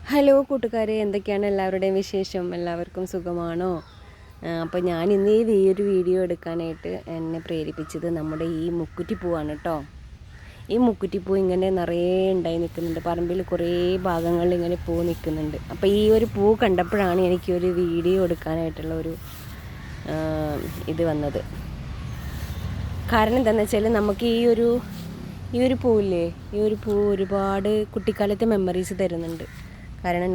Hello കൂട്ടുകാരെ, എന്തൊക്കെയാണ് എല്ലാവരുടെയും വിശേഷം? എല്ലാവർക്കും സുഖമാണോ? അപ്പോൾ ഞാൻ ഇന്ന് ഈ ഒരു വീഡിയോ എടുക്കാനായിട്ട് എന്നെ പ്രേരിപ്പിച്ചത് നമ്മുടെ ഈ മുക്കുറ്റിപ്പൂവാണ് കേട്ടോ. ഈ മുക്കുറ്റിപ്പൂ ഇങ്ങനെ നിറയെ ഉണ്ടായി നിൽക്കുന്നുണ്ട്. പറമ്പിൽ കുറേ ഭാഗങ്ങളിൽ ഇങ്ങനെ പൂ നിൽക്കുന്നുണ്ട്. അപ്പോൾ ഈ ഒരു പൂ കണ്ടപ്പോഴാണ് എനിക്കൊരു വീഡിയോ എടുക്കാനായിട്ടുള്ള ഒരു ഇത് വന്നത്. കാരണം എന്താണെന്ന് വെച്ചാൽ നമുക്ക് ഈ ഒരു പൂവില്ലേ, ഈ ഒരു പൂ ഒരുപാട് കുട്ടിക്കാലത്തെ മെമ്മറീസ് തരുന്നുണ്ട്. കാരണം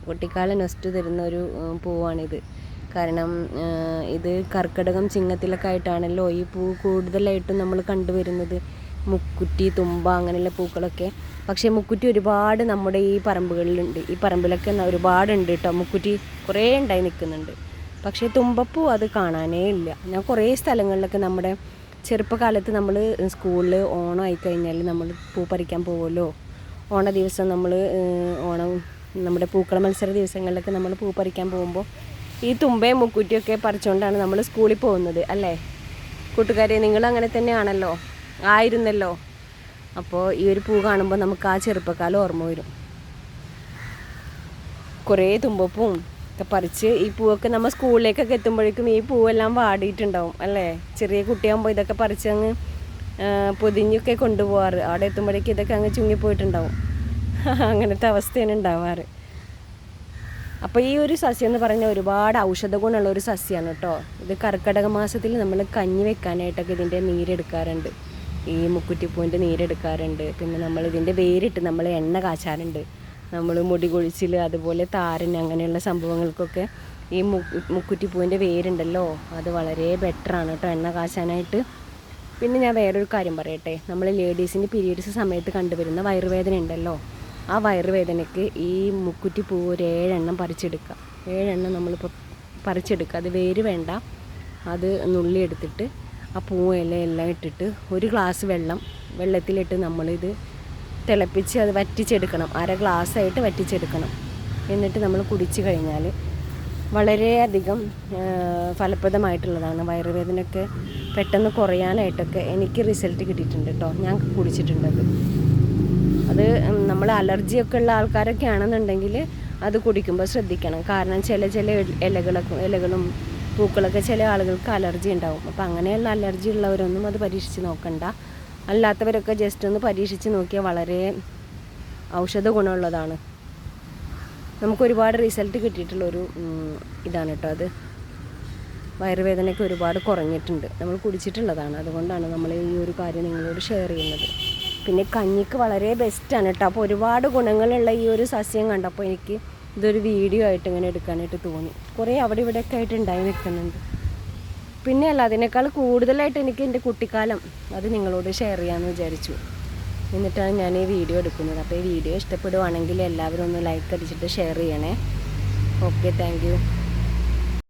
കുട്ടിക്കാല നൊസ്റ്റു തരുന്ന ഒരു പൂവാണിത്. കാരണം ഇത് കർക്കിടകം ചിങ്ങത്തിലൊക്കെ ആയിട്ടാണല്ലോ ഈ പൂ കൂടുതലായിട്ടും നമ്മൾ കണ്ടുവരുന്നത്. മുക്കുറ്റി, തുമ്പ അങ്ങനെയുള്ള പൂക്കളൊക്കെ. പക്ഷേ മുക്കുറ്റി ഒരുപാട് നമ്മുടെ ഈ പറമ്പുകളിലുണ്ട്. ഈ പറമ്പിലൊക്കെ ഒരുപാടുണ്ട് കേട്ടോ. മുക്കുറ്റി കുറേ ഉണ്ടായി നിൽക്കുന്നുണ്ട്. പക്ഷേ തുമ്പപ്പൂ അത് കാണാനേ ഇല്ല. ഞാൻ കുറേ സ്ഥലങ്ങളിലൊക്കെ നമ്മുടെ ചെറുപ്പകാലത്ത് നമ്മൾ സ്കൂളിൽ ഓണം ആയിക്കഴിഞ്ഞാൽ നമ്മൾ പൂ പറിക്കാൻ പോകുമല്ലോ. ഓണ ദിവസം നമ്മൾ നമ്മുടെ പൂക്കള മത്സര ദിവസങ്ങളിലൊക്കെ നമ്മൾ പൂ പറിക്കാൻ പോകുമ്പോൾ ഈ തുമ്പയും മുക്കുറ്റിയൊക്കെ പറിച്ചുകൊണ്ടാണ് നമ്മൾ സ്കൂളിൽ പോകുന്നത് അല്ലേ കൂട്ടുകാരെ? നിങ്ങളങ്ങനെ തന്നെയാണല്ലോ, ആയിരുന്നല്ലോ. അപ്പോൾ ഈ ഒരു പൂ കാണുമ്പോൾ നമുക്ക് ആ ചെറുപ്പക്കാലം ഓർമ്മ വരും. കുറേ തുമ്പപ്പൂവും ഒക്കെ പറിച്ച് ഈ പൂവൊക്കെ നമ്മൾ സ്കൂളിലേക്കൊക്കെ എത്തുമ്പോഴേക്കും ഈ പൂവെല്ലാം വാടിയിട്ടുണ്ടാവും അല്ലേ? ചെറിയ കുട്ടിയാകുമ്പോൾ ഇതൊക്കെ പറിച്ച് അങ്ങ് പൊതിഞ്ഞൊക്കെ കൊണ്ടുപോകാറ്. അവിടെ എത്തുമ്പോഴേക്കും ഇതൊക്കെ അങ്ങ് ചുങ്ങിപ്പോയിട്ടുണ്ടാവും. അങ്ങനത്തെ അവസ്ഥയാണ് ഉണ്ടാവാറ്. അപ്പോൾ ഈ ഒരു സസ്യം എന്ന് പറഞ്ഞാൽ ഒരുപാട് ഔഷധ ഗുണമുള്ള ഒരു സസ്യമാണ് കേട്ടോ. ഇത് കർക്കിടക മാസത്തിൽ നമ്മൾ കഞ്ഞി വെക്കാനായിട്ടൊക്കെ ഇതിൻ്റെ നീരെടുക്കാറുണ്ട്. ഈ മുക്കുറ്റിപ്പൂവിൻ്റെ നീരെടുക്കാറുണ്ട്. പിന്നെ നമ്മൾ ഇതിൻ്റെ വേരിട്ട് നമ്മൾ എണ്ണ കാച്ചാറുണ്ട്. നമ്മൾ മുടി കൊഴിച്ചിൽ, അതുപോലെ താരൻ, അങ്ങനെയുള്ള സംഭവങ്ങൾക്കൊക്കെ ഈ മുക്കുറ്റിപ്പൂവിൻ്റെ വേരുണ്ടല്ലോ, അത് വളരെ ബെറ്ററാണ് കേട്ടോ എണ്ണ കാച്ചാനായിട്ട്. പിന്നെ ഞാൻ വേറൊരു കാര്യം പറയട്ടെ. നമ്മൾ ലേഡീസിൻ്റെ പീരീഡ്സ് സമയത്ത് കണ്ടുവരുന്ന വയറുവേദന ഉണ്ടല്ലോ, ആ വയറുവേദനയ്ക്ക് ഈ മുക്കുറ്റിപ്പൂ ഒരു 7 എണ്ണം പറിച്ചെടുക്കുക. 7 എണ്ണം നമ്മളിപ്പോൾ പറിച്ചെടുക്കുക. അത് വേര് വേണ്ട, അത് നുള്ളി എടുത്തിട്ട് ആ പൂവിലെല്ലാം ഇട്ടിട്ട് ഒരു ഗ്ലാസ് വെള്ളത്തിലിട്ട് നമ്മളിത് തിളപ്പിച്ച് അത് വറ്റിച്ചെടുക്കണം. 1/2 ഗ്ലാസ്സായിട്ട് വറ്റിച്ചെടുക്കണം. എന്നിട്ട് നമ്മൾ കുടിച്ചു കഴിഞ്ഞാൽ വളരെയധികം ഫലപ്രദമായിട്ടുള്ളതാണ്. വയറുവേദനയൊക്കെ പെട്ടെന്ന് കുറയാനായിട്ടൊക്കെ എനിക്ക് റിസൾട്ട് കിട്ടിയിട്ടുണ്ട് കേട്ടോ. ഞാൻ കുടിച്ചിട്ടുണ്ട്. അത് നമ്മൾ അലർജിയൊക്കെ ഉള്ള ആൾക്കാരൊക്കെ ആണെന്നുണ്ടെങ്കിൽ അത് കുടിക്കുമ്പോൾ ശ്രദ്ധിക്കണം. കാരണം ചില ഇലകളും പൂക്കളൊക്കെ ചില ആളുകൾക്ക് അലർജി ഉണ്ടാവും. അപ്പോൾ അങ്ങനെയുള്ള അലർജി ഉള്ളവരൊന്നും അത് പരീക്ഷിച്ച് നോക്കണ്ട. അല്ലാത്തവരൊക്കെ ജസ്റ്റ് ഒന്ന് പരീക്ഷിച്ച് നോക്കിയാൽ വളരെ ഔഷധ ഗുണമുള്ളതാണ്. നമുക്കൊരുപാട് റിസൾട്ട് കിട്ടിയിട്ടുള്ളൊരു ഇതാണ് കേട്ടോ അത്. വയറുവേദനയ്ക്ക് ഒരുപാട് കുറഞ്ഞിട്ടുണ്ട്. നമ്മൾ കുടിച്ചിട്ടുള്ളതാണ്. അതുകൊണ്ടാണ് നമ്മൾ ഈ ഒരു കാര്യം നിങ്ങളോട് ഷെയർ ചെയ്യുന്നത്. പിന്നെ കഞ്ഞിക്ക് വളരെ ബെസ്റ്റാണ് കേട്ടോ. അപ്പോൾ ഒരുപാട് ഗുണങ്ങളുള്ള ഈ ഒരു സസ്യം കണ്ടപ്പോൾ എനിക്ക് ഇതൊരു വീഡിയോ ആയിട്ട് ഇങ്ങനെ എടുക്കാനായിട്ട് തോന്നി. കുറേ അവിടെ ഇവിടെയൊക്കെ ആയിട്ട് ഉണ്ടായി നിൽക്കുന്നുണ്ട്. പിന്നെ അല്ല, അതിനേക്കാൾ കൂടുതലായിട്ട് എനിക്ക് എൻ്റെ കുട്ടിക്കാലം അത് നിങ്ങളോട് ഷെയർ ചെയ്യാമെന്ന് വിചാരിച്ചു. എന്നിട്ടാണ് ഞാൻ ഈ വീഡിയോ എടുക്കുന്നത്. അപ്പോൾ ഈ വീഡിയോ ഇഷ്ടപ്പെടുവാണെങ്കിൽ എല്ലാവരും ഒന്ന് ലൈക്ക് അടിച്ചിട്ട് ഷെയർ ചെയ്യണേ. Okay, thank you.